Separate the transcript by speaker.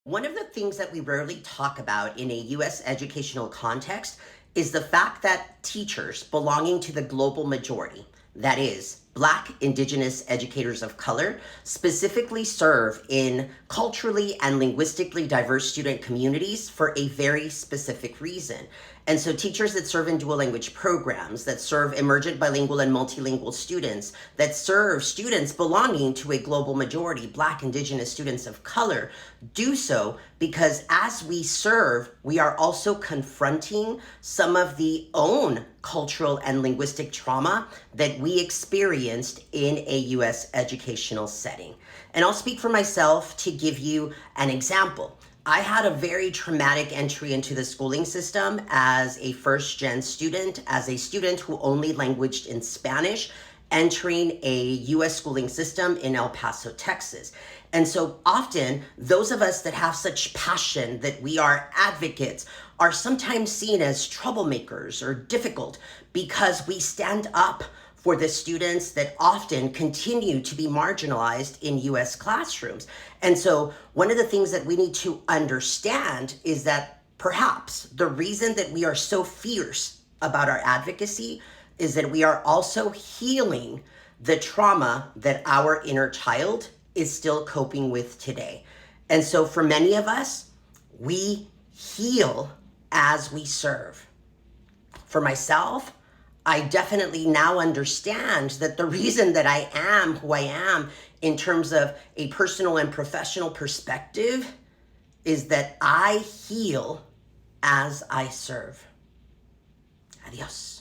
Speaker 1: One of the things that we rarely talk about in a US educational context is the fact that teachers belonging to the global majority, that is, Black, Indigenous educators of color, specifically serve in culturally and linguistically diverse student communities for a very specific reason. And so teachers that serve in dual language programs, that serve emergent bilingual and multilingual students, that serve students belonging to a global majority, Black, Indigenous students of color, do so because as we serve, we are also confronting some of the own cultural and linguistic trauma that we experienced in a US educational setting. And I'll speak for myself to give you an example. I had a very traumatic entry into the schooling system as a first-gen student, as a student who only languaged in Spanish, entering a US schooling system in El Paso, Texas. And so often, those of us that have such passion that we are advocates are sometimes seen as troublemakers or difficult because we stand up for the students that often continue to be marginalized in US classrooms. And so one of the things that we need to understand is that perhaps the reason that we are so fierce about our advocacy is that we are also healing the trauma that our inner child is still coping with today. And so for many of us, we heal as we serve. For myself, I definitely now understand that the reason that I am who I am in terms of a personal and professional perspective is that I heal as I serve. Adios.